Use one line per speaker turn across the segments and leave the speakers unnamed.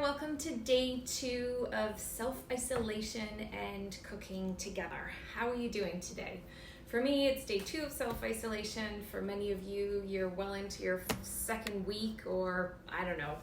welcome to day 2 of self-isolation and cooking together. How are you doing today? For me, it's day 2 of self-isolation. For many of you, you're well into your second week, or I don't know,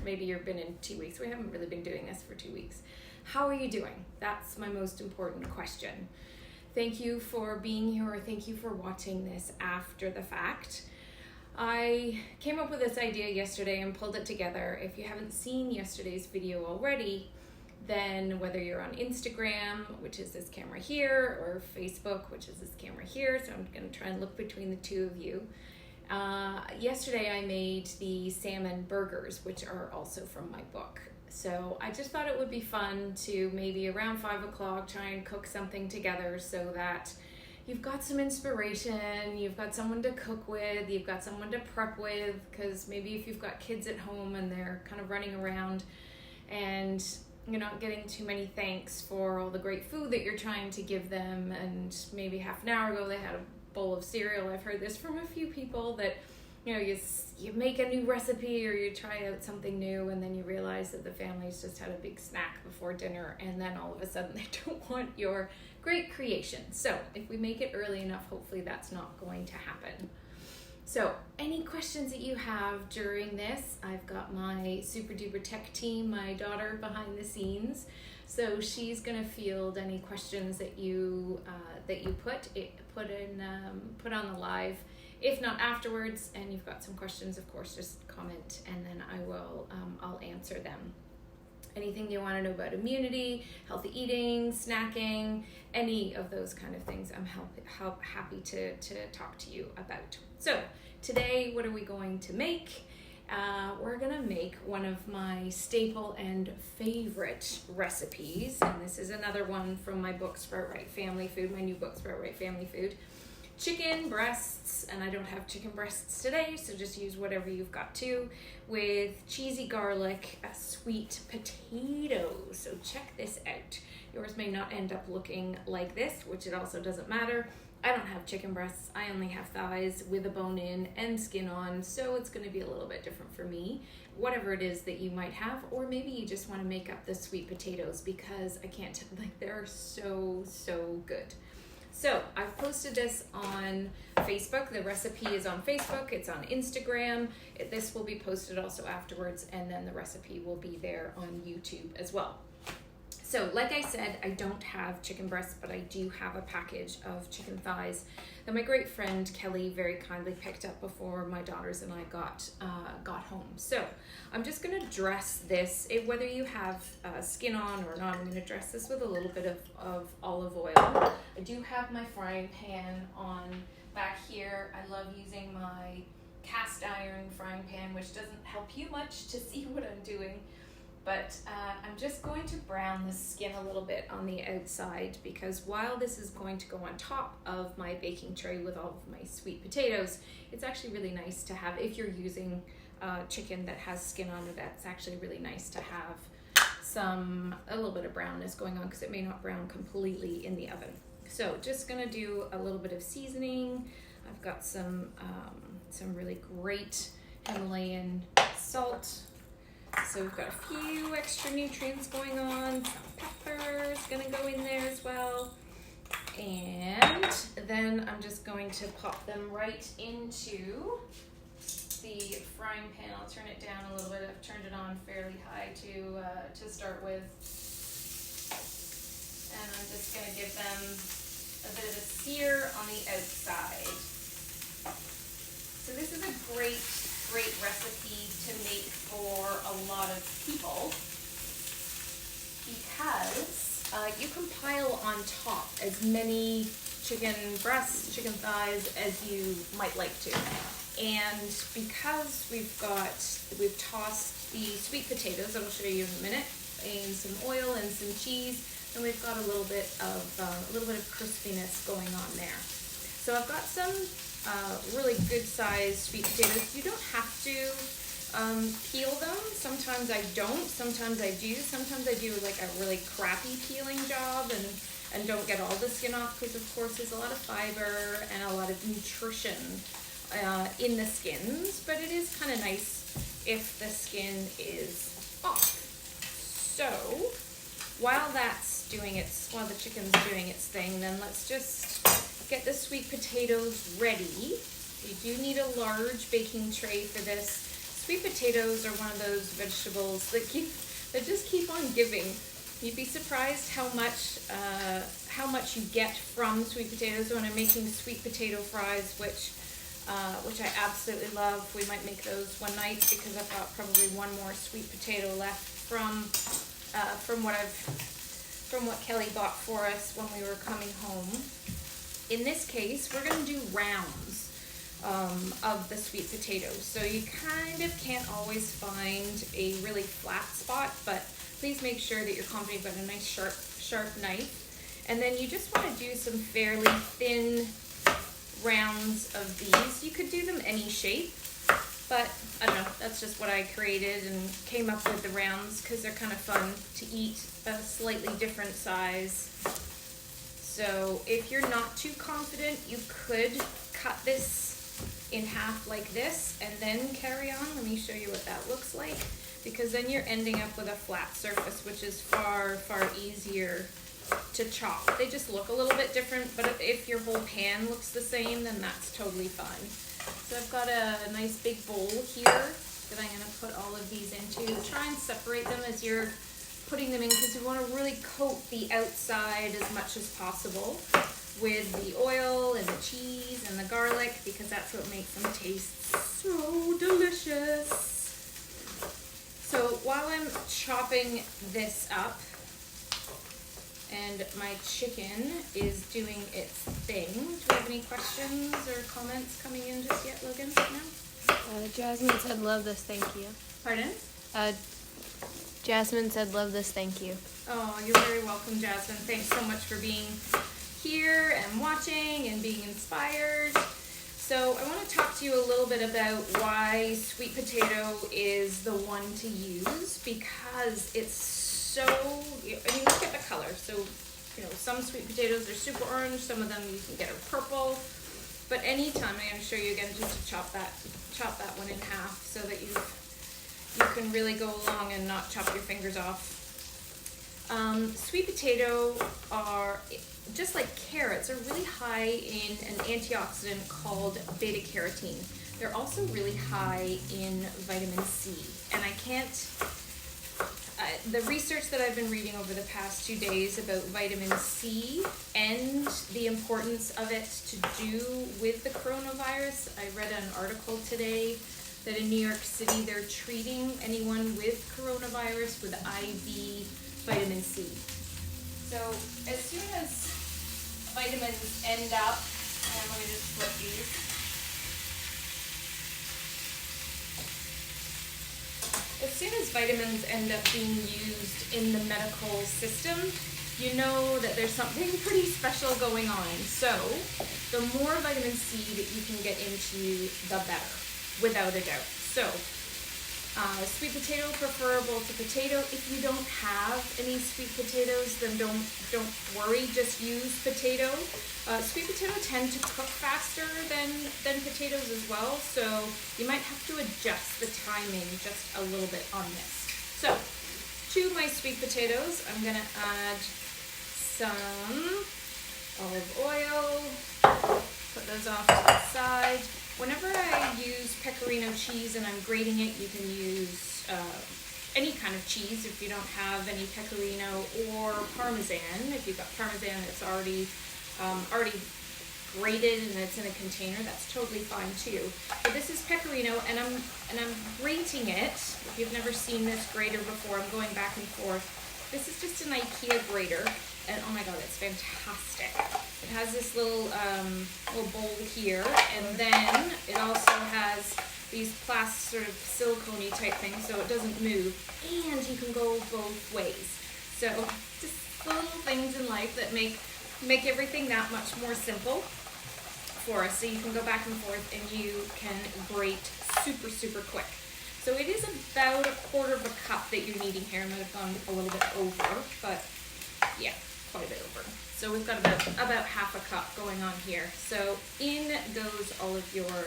maybe you've been in 2 weeks. We haven't really been doing this for 2 weeks. How are you doing? That's my most important question. Thank you for being here, or thank you for watching this after the fact. I came up with this idea yesterday and pulled it together. If you haven't seen yesterday's video already, then whether you're on Instagram, which is this camera here, or Facebook, which is this camera here, so I'm going to try and look between the two of you. Yesterday I made the salmon burgers, which are also from my book. So I just thought it would be fun to maybe around 5 o'clock try and cook something together so that you've got some inspiration, you've got someone to cook with, you've got someone to prep with, because maybe if you've got kids at home and they're kind of running around and you're not getting too many thanks for all the great food that you're trying to give them, and maybe half an hour ago they had a bowl of cereal. I've heard this from a few people that you make a new recipe or you try out something new and then you realize that the family's just had a big snack before dinner, and then all of a sudden they don't want your great creation. So if we make it early enough, hopefully that's not going to happen. So any questions that you have during this, I've got my super duper tech team, my daughter behind the scenes. So she's gonna field any questions that you put on the live. If not afterwards, and you've got some questions, of course, just comment and then I'll answer them. Anything you want to know about immunity, healthy eating, snacking, any of those kind of things, I'm happy to talk to you about. So today, what are we going to make? We're gonna make one of my staple and favorite recipes, and this is another one from my book, Sprout Right Family Food, my new book, Sprout Right Family Food. Chicken breasts, and I don't have chicken breasts today, so just use whatever you've got too, with cheesy garlic, sweet potatoes. So check this out. Yours may not end up looking like this, which it also doesn't matter. I don't have chicken breasts. I only have thighs with a bone in and skin on, so it's going to be a little bit different for me. Whatever it is that you might have, or maybe you just want to make up the sweet potatoes, because they're so good. So I've posted this on Facebook. The recipe is on Facebook. It's on Instagram. This will be posted also afterwards, and then the recipe will be there on YouTube as well. So like I said, I don't have chicken breasts, but I do have a package of chicken thighs that my great friend Kelly very kindly picked up before my daughters and I got home. So I'm just going to dress this, whether you have skin on or not. I'm going to dress this with a little bit of olive oil. I do have my frying pan on back here. I love using my cast iron frying pan, which doesn't help you much to see what I'm doing. But I'm just going to brown the skin a little bit on the outside, because while this is going to go on top of my baking tray with all of my sweet potatoes, it's actually really nice to have, if you're using chicken that has skin on it, that's actually really nice to have a little bit of brownness going on, because it may not brown completely in the oven. So just gonna do a little bit of seasoning. I've got some really great Himalayan salt. So we've got a few extra nutrients going on. Some pepper's gonna go in there as well. And then I'm just going to pop them right into the frying pan. I'll turn it down a little bit. I've turned it on fairly high to start with. And I'm just gonna give them a bit of a sear on the outside. So this is a great recipe to make for a lot of people, because you can pile on top as many chicken breasts, chicken thighs as you might like to. And because we've tossed the sweet potatoes, that I'll show you in a minute, and some oil and some cheese, and we've got a little bit of crispiness going on there. So I've got some really good sized sweet potatoes. You don't have to peel them. Sometimes I don't, sometimes I do. Sometimes I do like a really crappy peeling job and don't get all the skin off, because of course there's a lot of fiber and a lot of nutrition in the skins, but it is kind of nice if the skin is off. So while the chicken's doing its thing, then let's just get the sweet potatoes ready. You do need a large baking tray for this. Sweet potatoes are one of those vegetables that just keep on giving. You'd be surprised how much you get from sweet potatoes. When I'm making sweet potato fries, which I absolutely love. We might make those one night because I've got probably one more sweet potato left from what Kelly bought for us when we were coming home. In this case, we're going to do rounds of the sweet potatoes. So you kind of can't always find a really flat spot, but please make sure that you're confident you've got a nice sharp knife. And then you just want to do some fairly thin rounds of these. You could do them any shape, but I don't know, that's just what I created and came up with the rounds because they're kind of fun to eat, a slightly different size. So if you're not too confident, you could cut this in half like this and then carry on. Let me show you what that looks like, because then you're ending up with a flat surface, which is far easier to chop. They just look a little bit different, but if your whole pan looks the same, then that's totally fine. So I've got a nice big bowl here that I'm going to put all of these into. Try and separate them as you're putting them in, because you want to really coat the outside as much as possible with the oil and the cheese and the garlic, because that's what makes them taste so delicious. So while I'm chopping this up and my chicken is doing its thing, do you have any questions or comments coming in just yet, Logan? No?
Jasmine said, "Love this, thank you."
Pardon?
Jasmine said, "Love this, thank you."
Oh, you're very welcome, Jasmine. Thanks so much for being here and watching and being inspired. So I want to talk to you a little bit about why sweet potato is the one to use, because it's so, I mean, look at the color. So, you know, some sweet potatoes are super orange, some of them you can get are purple, but anytime, I'm going to show you again just to chop that one in half so that you can really go along and not chop your fingers off. Sweet potato are, just like carrots, are really high in an antioxidant called beta-carotene. They're also really high in vitamin C. And I can't, the research that I've been reading over the past 2 days about vitamin C and the importance of it to do with the coronavirus, I read an article today that in New York City they're treating anyone with coronavirus with IV vitamin C. So as soon as vitamins end up, and let me just flip these. As soon as vitamins end up being used in the medical system, you know that there's something pretty special going on. So the more vitamin C that you can get into you, the better, without a doubt. So sweet potato preferable to potato. If you don't have any sweet potatoes, then don't worry, just use potato. Sweet potato tend to cook faster than potatoes as well, so you might have to adjust the timing just a little bit on this. So to my sweet potatoes, I'm gonna add some olive oil, put those off to the side. Whenever I use pecorino cheese and I'm grating it, you can use any kind of cheese if you don't have any pecorino, or Parmesan. If you've got Parmesan that's already grated and it's in a container, that's totally fine too. But this is pecorino, and I'm grating it. If you've never seen this grater before, I'm going back and forth. This is just an IKEA grater, and oh my god, it's fantastic. It has this little bowl here, and then it also has these plastic sort of silicone-y type things, so it doesn't move, and you can go both ways. So just little things in life that make everything that much more simple for us. So you can go back and forth, and you can grate super quick. So it is about 1/4 of a cup that you're needing here. I might have gone a little bit over, but yeah, quite a bit over. So we've got about 1/2 cup going on here. So in goes all of your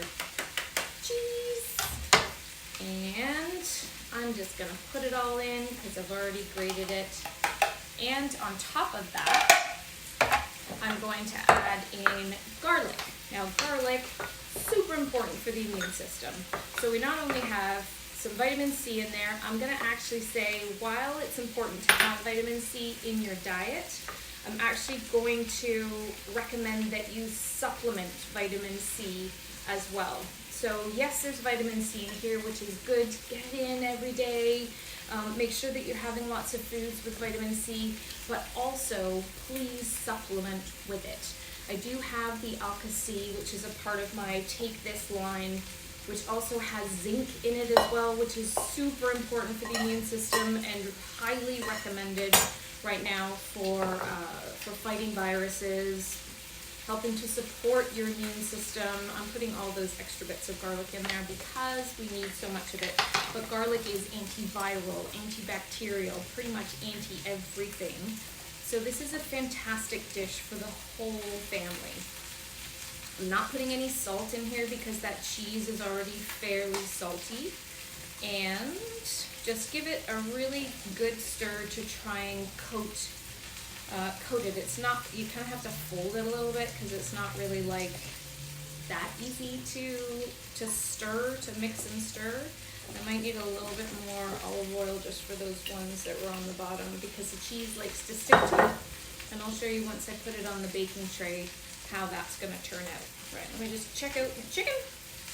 cheese. And I'm just gonna put it all in because I've already grated it. And on top of that, I'm going to add in garlic. Now garlic, super important for the immune system. So we not only have some vitamin C in there, I'm gonna actually say while it's important to have vitamin C in your diet, I'm actually going to recommend that you supplement vitamin C as well. So yes, there's vitamin C in here, which is good to get in every day. Make sure that you're having lots of foods with vitamin C, but also please supplement with it. I do have the Alka-C, which is a part of my Take This line, which also has zinc in it as well, which is super important for the immune system and highly recommended right now for fighting viruses, helping to support your immune system. I'm putting all those extra bits of garlic in there because we need so much of it. But garlic is antiviral, antibacterial, pretty much anti-everything. So this is a fantastic dish for the whole family. I'm not putting any salt in here because that cheese is already fairly salty. And just give it a really good stir to try and coat it. It's not, you kind of have to fold it a little bit because it's not really like that easy to stir, to mix and stir. I might need a little bit more olive oil just for those ones that were on the bottom because the cheese likes to stick to it. And I'll show you once I put it on the baking tray how that's going to turn out. Right, let me just check out the chicken.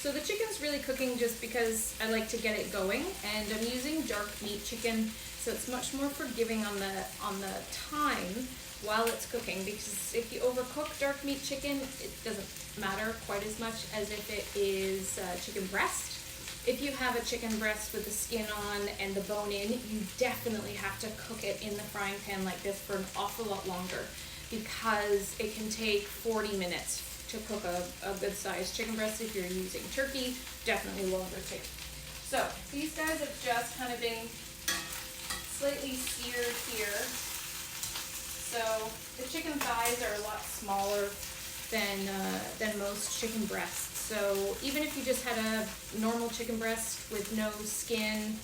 So the chicken's really cooking just because I like to get it going, and I'm using dark meat chicken, so it's much more forgiving on the time while it's cooking, because if you overcook dark meat chicken, it doesn't matter quite as much as if it is chicken breast. If you have a chicken breast with the skin on and the bone in, you definitely have to cook it in the frying pan like this for an awful lot longer, because it can take 40 minutes to cook a good sized chicken breast. If you're using turkey, definitely longer too. So these guys have just kind of been slightly seared here. So the chicken thighs are a lot smaller than most chicken breasts. So even if you just had a normal chicken breast with no skin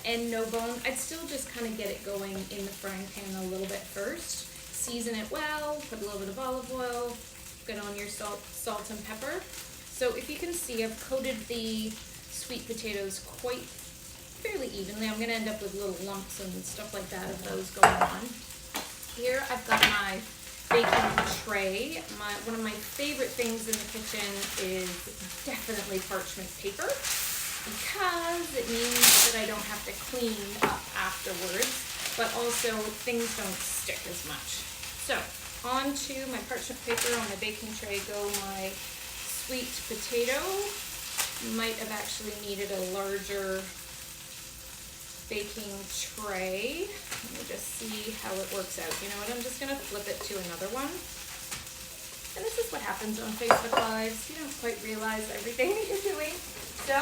and no bone, I'd still just kind of get it going in the frying pan a little bit first. Season it well, put a little bit of olive oil, get on your salt and pepper. So if you can see, I've coated the sweet potatoes quite fairly evenly. I'm gonna end up with little lumps and stuff like that of those going on. Here I've got my baking tray. One of my favorite things in the kitchen is definitely parchment paper, because it means that I don't have to clean up afterwards, but also things don't stick as much. So onto my parchment paper on my baking tray go my sweet potato. Might have actually needed a larger baking tray. Let me just see how it works out. You know what, I'm just gonna flip it to another one. And this is what happens on Facebook Lives. You don't quite realize everything that you're doing. So,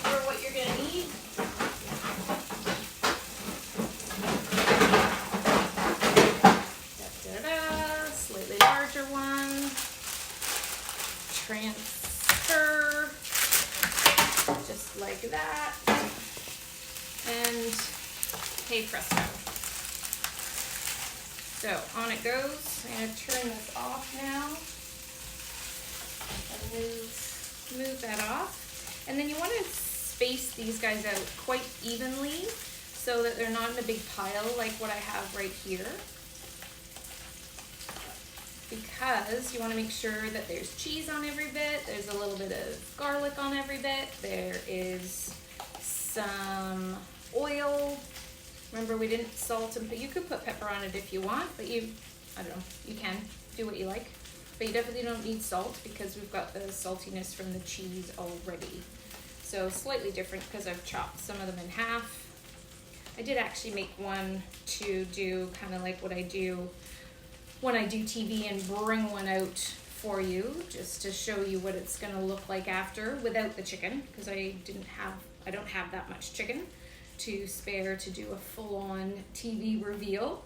for what you're gonna need, slightly larger one, transfer, just like that, and hey presto. So on it goes. I'm going to turn this off now and move that off. And then you want to space these guys out quite evenly so that they're not in a big pile like what I have right here, because you want to make sure that there's cheese on every bit, there's a little bit of garlic on every bit, there is some oil. Remember, we didn't salt and you could put pepper on it if you want, but I don't know, you can do what you like, but you definitely don't need salt because we've got the saltiness from the cheese already. So slightly different because I've chopped some of them in half. I did actually make one to do kind of like what I do when I do TV and bring one out for you, just to show you what it's gonna look like after without the chicken, because I don't have that much chicken to spare to do a full-on TV reveal.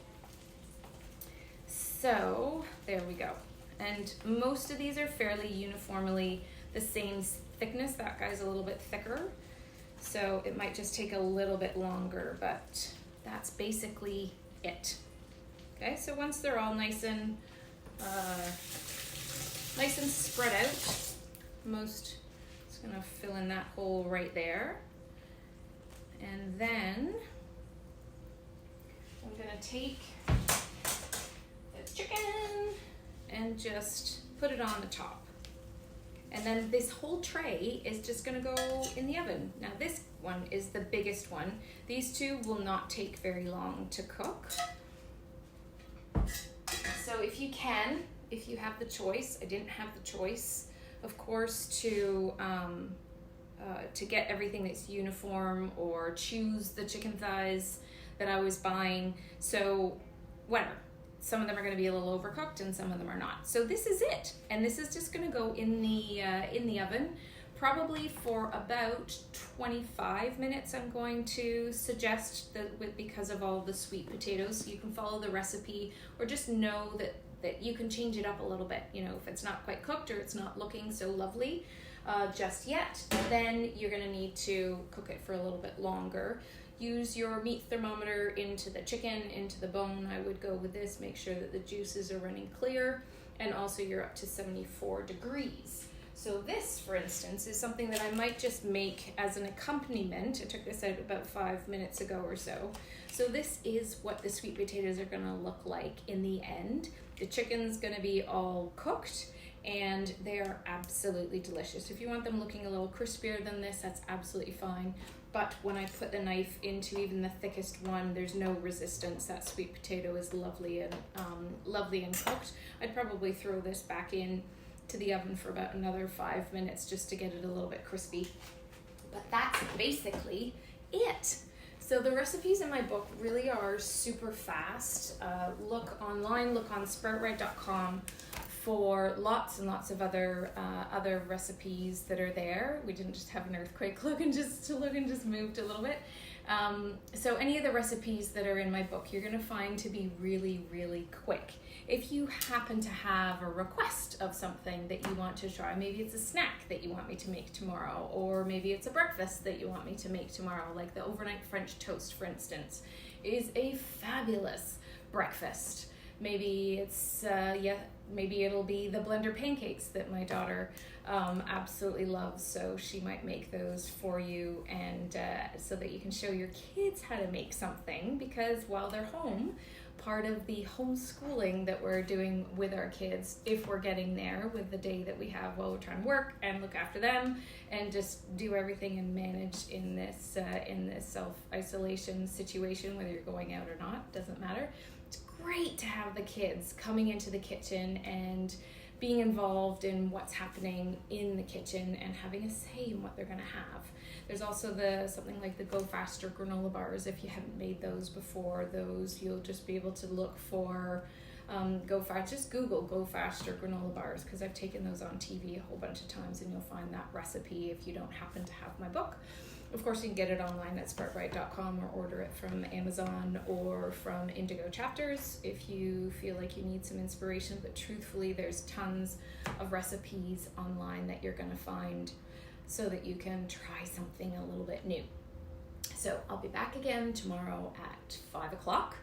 So there we go. And most of these are fairly uniformly the same thickness. That guy's a little bit thicker. So it might just take a little bit longer, but that's basically it. Okay, so once they're all nice and spread out, just gonna fill in that hole right there. And then I'm gonna take the chicken and just put it on the top. And then this whole tray is just gonna go in the oven. Now this one is the biggest one. These two will not take very long to cook. So if you have the choice, I didn't have the choice, of course, to get everything that's uniform or choose the chicken thighs that I was buying. So whatever. Some of them are going to be a little overcooked and some of them are not. So this is it. And this is just going to go in the oven, probably for about 25 minutes. I'm going to suggest that because of all the sweet potatoes. So you can follow the recipe or just know that you can change it up a little bit. You know, if it's not quite cooked or it's not looking so lovely just yet, then you're going to need to cook it for a little bit longer. Use your meat thermometer into the chicken, into the bone. I would go with this, make sure that the juices are running clear, and also you're up to 74 degrees. So this, for instance, is something that I might just make as an accompaniment. I took this out about 5 minutes ago or so. So this is what the sweet potatoes are gonna look like in the end. The chicken's gonna be all cooked, and they are absolutely delicious. If you want them looking a little crispier than this, that's absolutely fine. But when I put the knife into even the thickest one, there's no resistance. That sweet potato is lovely and cooked. I'd probably throw this back in to the oven for about another 5 minutes just to get it a little bit crispy. But that's basically it. So the recipes in my book really are super fast. Look online, look on sproutright.com for lots and lots of other recipes that are there. We didn't just have an earthquake look and just moved a little bit. So any of the recipes that are in my book, you're gonna find to be really, really quick. If you happen to have a request of something that you want to try, maybe it's a snack that you want me to make tomorrow, or maybe it's a breakfast that you want me to make tomorrow, like the overnight French toast, for instance, is a fabulous breakfast. Maybe it's, maybe it'll be the blender pancakes that my daughter absolutely loves, so she might make those for you, and so that you can show your kids how to make something, because while they're home, part of the homeschooling that we're doing with our kids, if we're getting there with the day that we have while we're trying to work and look after them and just do everything and manage in this self-isolation situation, whether you're going out or not, doesn't matter. It's great to have the kids coming into the kitchen and being involved in what's happening in the kitchen and having a say in what they're going to have. There's also something like the Go Faster granola bars. If you haven't made those before, you'll just be able to look for just Google Go Faster granola bars, because I've taken those on TV a whole bunch of times, and you'll find that recipe if you don't happen to have my book. Of course, you can get it online at sproutright.com or order it from Amazon or from Indigo Chapters if you feel like you need some inspiration. But truthfully, there's tons of recipes online that you're going to find so that you can try something a little bit new. So I'll be back again tomorrow at 5 o'clock.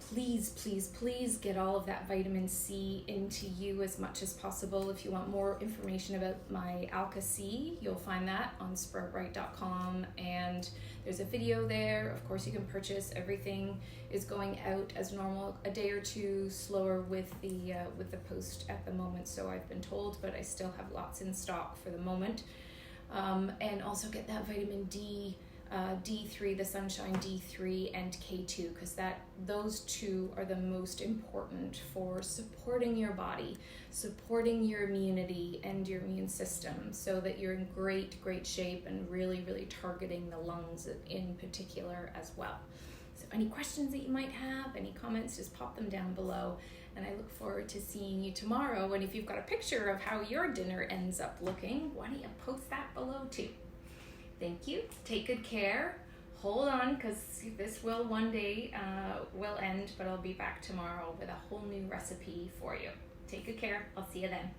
Please get all of that vitamin C into you as much as possible. If you want more information about my Alka-C, you'll find that on sproutright.com, and there's a video there. Of course, you can purchase. Everything is going out as normal, a day or two slower with the post at the moment, so I've been told, but I still have lots in stock for the moment. And also get that vitamin D, D3, the Sunshine D3 and K2, because those two are the most important for supporting your body, supporting your immunity and your immune system, so that you're in great shape and really targeting the lungs in particular as well. So any questions that you might have, any comments, just pop them down below, and I look forward to seeing you tomorrow. And if you've got a picture of how your dinner ends up looking, why don't you post that below too? Thank you. Take good care. Hold on, because this will one day will end, but I'll be back tomorrow with a whole new recipe for you. Take good care. I'll see you then.